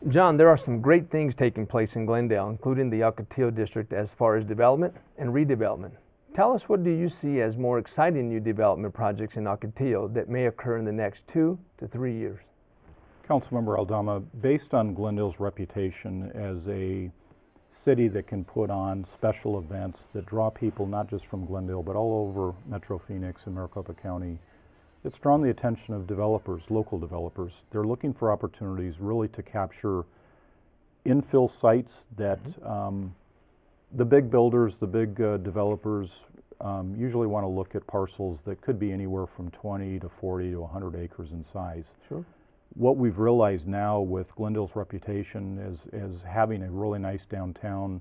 Jon, there are some great things taking place in Glendale, including the Ocotillo District as far as development and redevelopment. Tell us, what do you see as more exciting new development projects in Ocotillo that may occur in the next 2 to 3 years? Councilmember Aldama, based on Glendale's reputation as a city that can put on special events that draw people not just from Glendale but all over Metro Phoenix and Maricopa County, it's drawn the attention of developers, local developers. They're looking for opportunities really to capture infill sites that the big builders, the big developers usually want to look at parcels that could be anywhere from 20 to 40 to 100 acres in size. Sure. What we've realized now with Glendale's reputation as having a really nice downtown,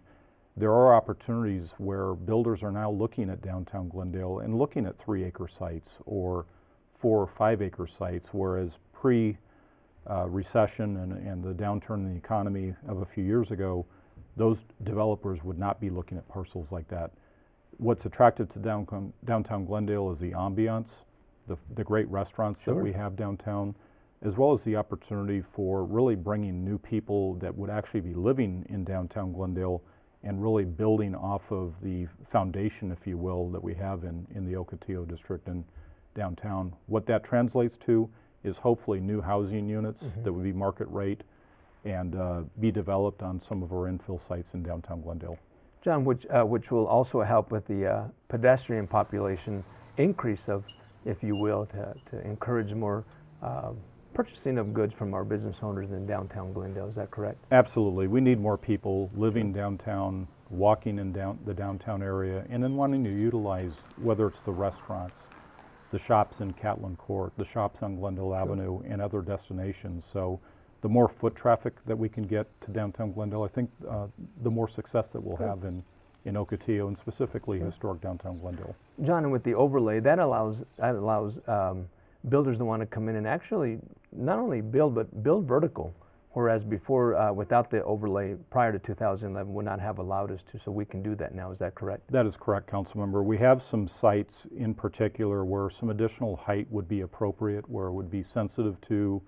there are opportunities where builders are now looking at downtown Glendale and looking at 3-acre sites or 4 or 5-acre sites, whereas pre-recession and the downturn in the economy of a few years ago, those developers would not be looking at parcels like that. What's attractive to downtown Glendale is the ambiance, the great restaurants Sure. that we have downtown, as well as the opportunity for really bringing new people that would actually be living in downtown Glendale and really building off of the foundation, if you will, that we have in the Ocotillo District and downtown. What that translates to is hopefully new housing units that would be market rate and be developed on some of our infill sites in downtown Glendale. Jon, which will also help with the pedestrian population increase of, if you will, to encourage more purchasing of goods from our business owners in downtown Glendale. Is that correct? Absolutely. We need more people living downtown, walking in the downtown area, and then wanting to utilize, whether it's the restaurants, the shops in Catlin Court, the shops on Glendale Sure. Avenue, and other destinations. So the more foot traffic that we can get to downtown Glendale, I think the more success that we'll have in Ocotillo and specifically Sure. historic downtown Glendale. Jon, and with the overlay, that allows builders to want to come in and actually not only build, but build vertical, whereas before, without the overlay prior to 2011, would not have allowed us to, so we can do that now. Is that correct? That is correct, Councilmember. We have some sites in particular where some additional height would be appropriate, where it would be sensitive to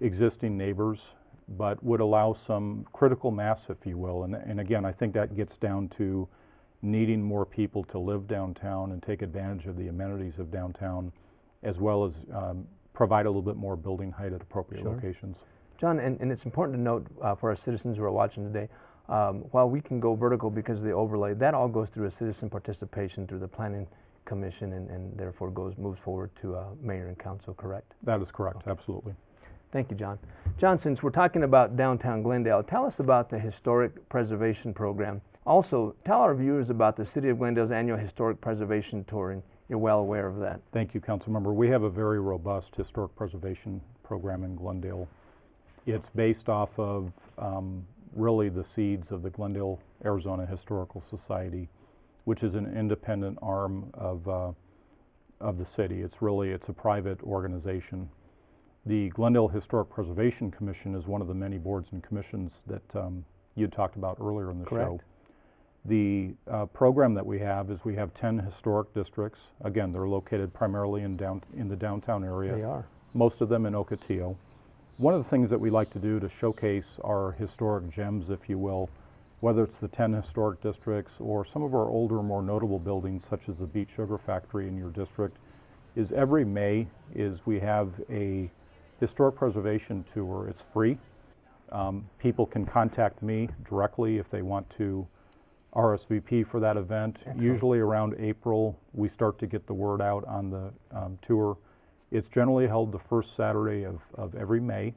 existing neighbors, but would allow some critical mass, if you will. And again, I think that gets down to needing more people to live downtown and take advantage of the amenities of downtown, as well as provide a little bit more building height at appropriate Sure. locations. Jon, and it's important to note for our citizens who are watching today, while we can go vertical because of the overlay, that all goes through a citizen participation through the Planning Commission and therefore moves forward to Mayor and Council, correct? That is correct, absolutely. Thank you, Jon. Jon, since we're talking about downtown Glendale, tell us about the Historic Preservation Program. Also, tell our viewers about the City of Glendale's annual Historic Preservation Tour, and you're well aware of that. Thank you, Councilmember. We have a very robust historic preservation program in Glendale. It's based off of really the seeds of the Glendale, Arizona Historical Society, which is an independent arm of the city. It's a private organization. The Glendale Historic Preservation Commission is one of the many boards and commissions that you talked about earlier in the Correct. show. The program that we have is we have 10 historic districts. Again, they're located primarily in the downtown area. They are. Most of them in Ocotillo. One of the things that we like to do to showcase our historic gems, if you will, whether it's the 10 historic districts or some of our older, more notable buildings, such as the Beet Sugar Factory in your district, is every May we have a historic preservation tour. It's free. People can contact me directly if they want to RSVP for that event. Excellent. Usually around April, we start to get the word out on the tour. It's generally held the first Saturday of every May.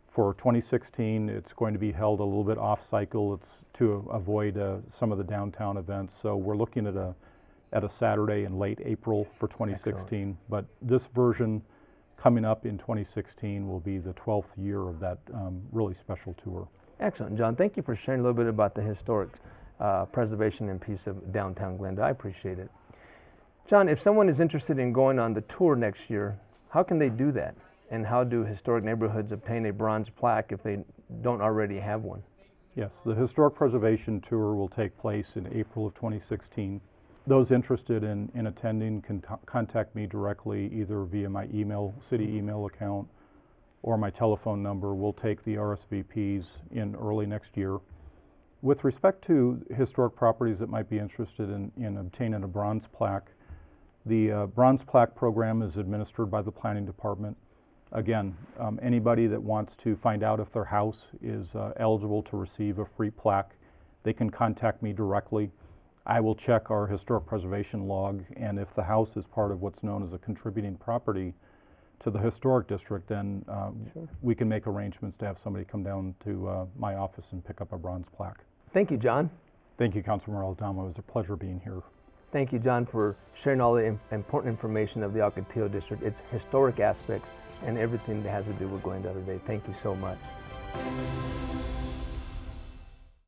For 2016, it's going to be held a little bit off cycle. It's to avoid some of the downtown events. So we're looking at a Saturday in late April for 2016. Excellent. But this version coming up in 2016 will be the 12th year of that really special tour. Excellent, Jon. Thank you for sharing a little bit about the historic preservation and piece of downtown Glendale. I appreciate it. Jon, if someone is interested in going on the tour next year, how can they do that? And how do historic neighborhoods obtain a bronze plaque if they don't already have one? Yes, the Historic Preservation Tour will take place in April of 2016. Those interested in attending can contact me directly either via my city email account or my telephone number. We'll take the RSVPs in early next year. With respect to historic properties that might be interested in obtaining a bronze plaque, the bronze plaque program is administered by the Planning Department. Again, anybody that wants to find out if their house is eligible to receive a free plaque, they can contact me directly. I will check our historic preservation log, and if the house is part of what's known as a contributing property to the historic district, then Sure. we can make arrangements to have somebody come down to my office and pick up a bronze plaque. Thank you, John. Thank you, Councilmember Aldama. It was a pleasure being here. Thank you, John, for sharing all the important information of the Ocotillo District, its historic aspects, and everything that has to do with Glendale today. Thank you so much.